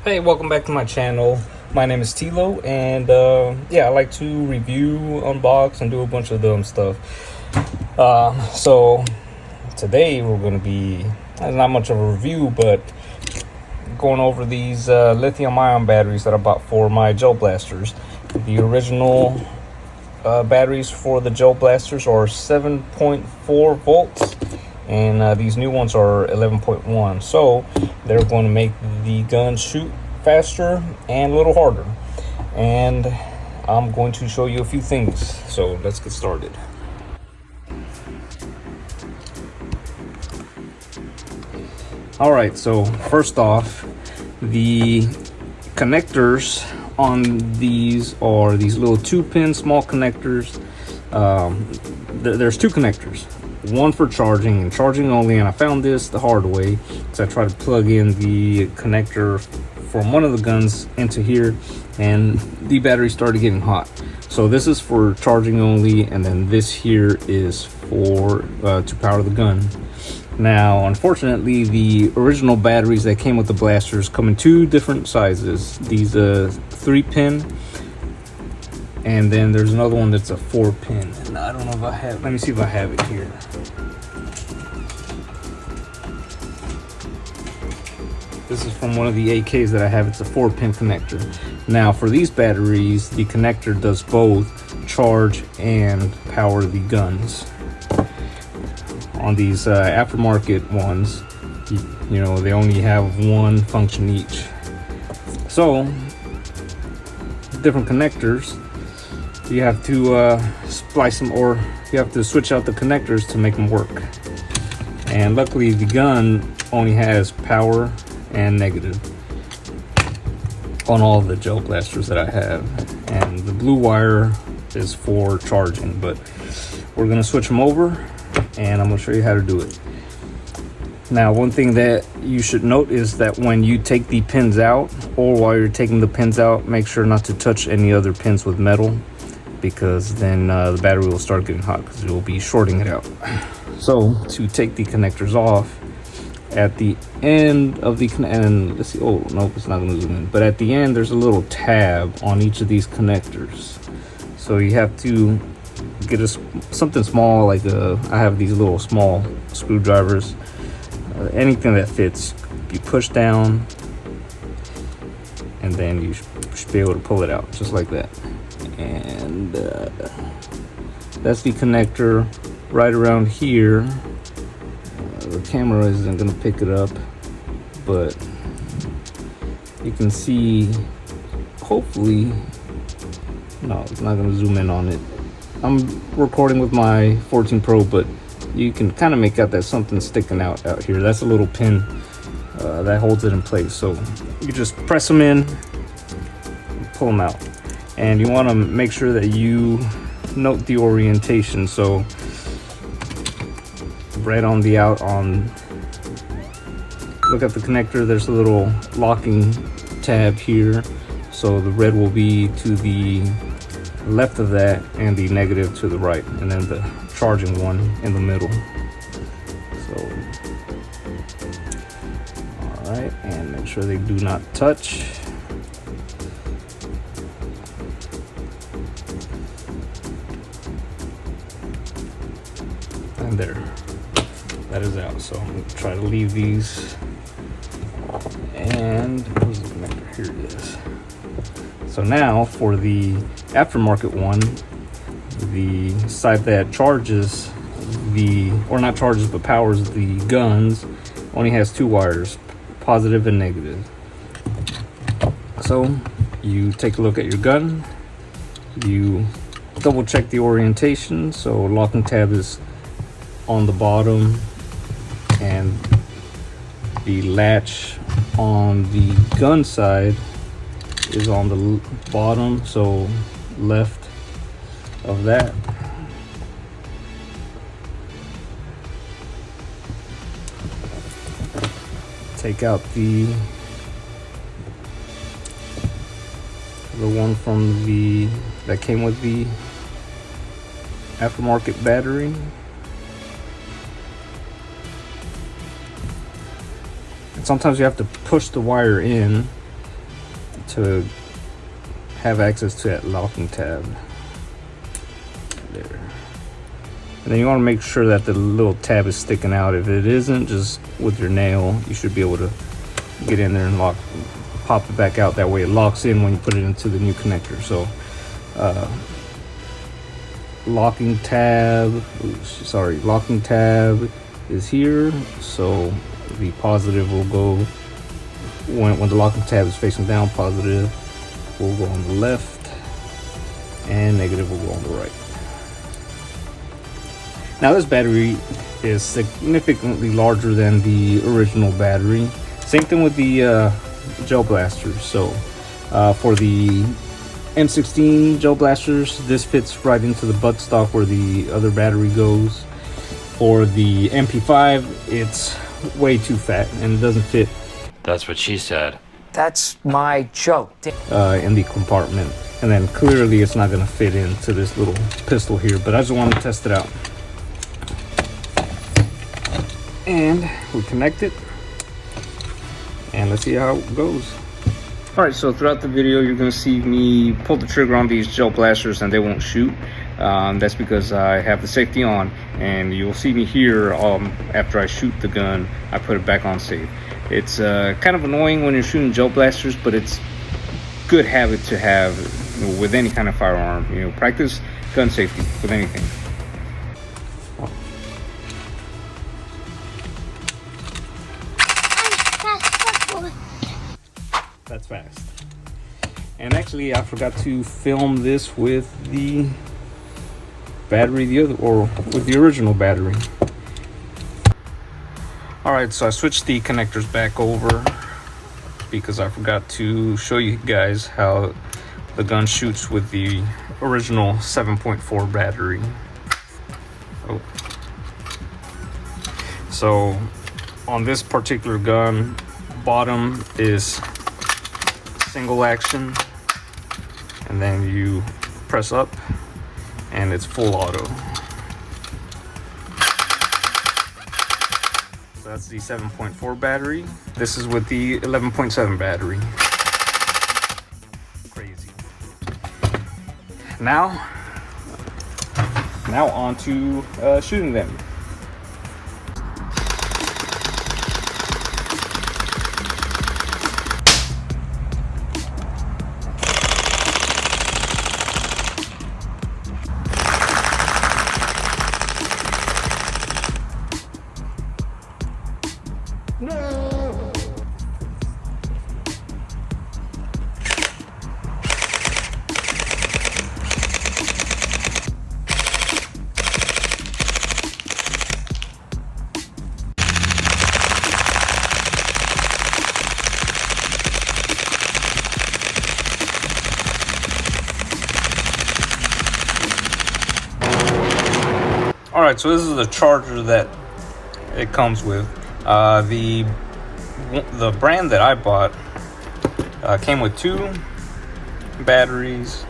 Hey, welcome back to my channel. My name is Tilo, and yeah, I like to review, unbox, and do a bunch of dumb stuff. So today we're going to be not much of a review, but going over these lithium-ion batteries that I bought for my gel blasters. The original batteries for the gel blasters are 7.4 volts. And these new ones are 11.1, so they're going to make the gun shoot faster and a little harder. And I'm going to show you a few things, so let's get started. All right, so first off, the connectors on these are these little 2-pin small connectors. There's two connectors, one for charging and charging only, and I found this the hard way. So I tried to plug in the connector from one of the guns into here, and the battery started getting hot. So this is for charging only, and then this here is for to power the gun. Now, unfortunately, the original batteries that came with the blasters come in two different sizes. These 3-pin, and then there's another one that's a 4-pin. And I don't know if I have, let me see if I have it here. This is from one of the AKs that I have. It's a 4-pin connector. Now, for these batteries, the connector does both charge and power the guns. On these aftermarket ones, you know, they only have one function each. So, different connectors, you have to splice them, or you have to switch out the connectors to make them work. And luckily, the gun only has power and negative on all of the gel blasters that I have, and the blue wire is for charging. But we're gonna switch them over, and I'm gonna show you how to do it. Now, one thing that you should note is that when you take the pins out, or while you're taking the pins out, make sure not to touch any other pins with metal, because then the battery will start getting hot because it will be shorting it out. So to take the connectors off, at the end of the and let's see, oh nope, it's not going to zoom in, but at the end there's a little tab on each of these connectors. So you have to get something small, like I have these little small screwdrivers, anything that fits. You push down, and then you should be able to pull it out just like that. And that's the connector right around here. The camera isn't going to pick it up, but you can see, hopefully, no, it's not going to zoom in on it. I'm recording with my 14 Pro, but you can kind of make out that something sticking out here. That's a little pin that holds it in place. So you just press them in, pull them out. And you want to make sure that you note the orientation. So right on the look at the connector, there's a little locking tab here. So the red will be to the left of that, and the negative to the right, and then the charging one in the middle. So, all right, and make sure they do not touch. And there, that is out. So I'm gonna try to leave these. And where's the connector? Here it is. So now for the aftermarket one, the side that charges or not charges but powers the guns, only has 2 wires, positive and negative. So you take a look at your gun, you double check the orientation. So locking tab is on the bottom, and the latch on the gun side is on the bottom, so left of that. Take out the one from that came with the aftermarket battery. And sometimes you have to push the wire in to have access to that locking tab. There. And then you want to make sure that the little tab is sticking out. If it isn't, just with your nail, you should be able to get in there and pop it back out. That way it locks in when you put it into the new connector. So locking tab is here, so the positive will go when the locking tab is facing down. Positive will go on the left and negative will go on the right. Now this battery is significantly larger than the original battery. Same thing with the gel blasters. So for the M16 gel blasters, this fits right into the buttstock where the other battery goes. For the MP5, it's way too fat and it doesn't fit. That's what she said. That's my joke. In the compartment. And then clearly it's not going to fit into this little pistol here, but I just wanted to test it out. And we connect it. And let's see how it goes. Alright, so throughout the video you're going to see me pull the trigger on these gel blasters and they won't shoot. That's because I have the safety on, and you'll see me here after I shoot the gun, I put it back on safe. It's kind of annoying when you're shooting gel blasters, but it's good habit to have, you know, with any kind of firearm. You know, practice gun safety with anything. That's fast. And actually I forgot to film this with the battery, with the original battery. Alright, so I switched the connectors back over because I forgot to show you guys how the gun shoots with the original 7.4 battery. Oh. So on this particular gun, bottom is single action, and then you press up and it's full auto. So that's the 7.4 battery. This is with the 11.7 battery. Crazy. Now on to shooting them. No! Alright, so this is the charger that it comes with. The brand that I bought came with 2 batteries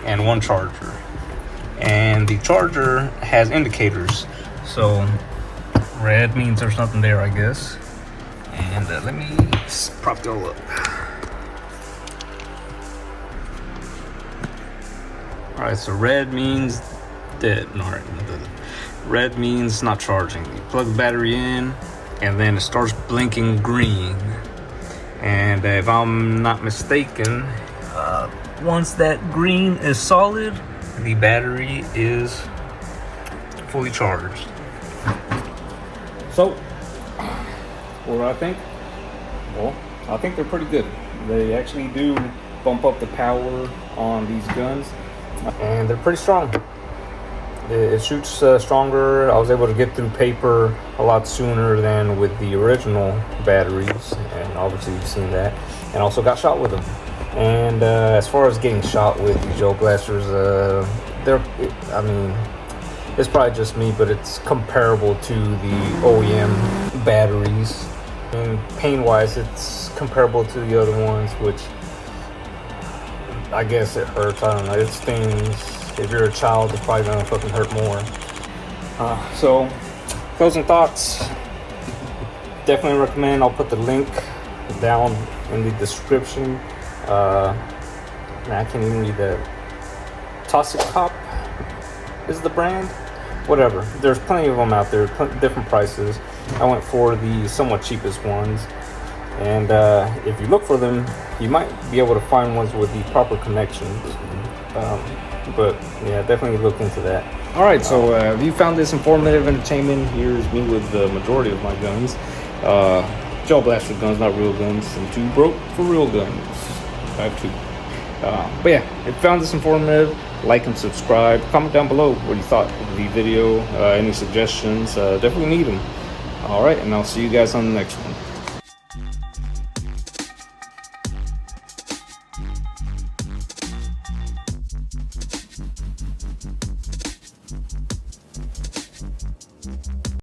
and 1 charger, and the charger has indicators. So red means there's nothing there, I guess. And let me prop it all up. Alright, so red means dead. Alright, red means not charging. You plug the battery in and then it starts blinking green, and if I'm not mistaken, once that green is solid, the battery is fully charged. So what do I think? Well, I think they're pretty good. They actually do bump up the power on these guns, and they're pretty strong. It shoots stronger. I was able to get through paper a lot sooner than with the original batteries, and obviously you've seen that, and also got shot with them. And as far as getting shot with the gel blasters, I mean, it's probably just me, but it's comparable to the OEM batteries. And pain wise, it's comparable to the other ones, which I guess it hurts. I don't know, it stings. If you're a child, it's probably gonna fucking hurt more. So, closing thoughts. Definitely recommend. I'll put the link down in the description I can't even read that. Toxic Cop is the brand. Whatever. There's plenty of them out there, different prices. I went for the somewhat cheapest ones. And if you look for them, you might be able to find ones with the proper connections. But yeah, definitely look into that. All right, so if you found this informative entertainment, here's me with the majority of my guns. Gel blaster guns, not real guns, and 2 broke for real guns. I have 2. But yeah, if you found this informative, like and subscribe. Comment down below what you thought of the video, any suggestions. Definitely need them. All right, and I'll see you guys on the next one.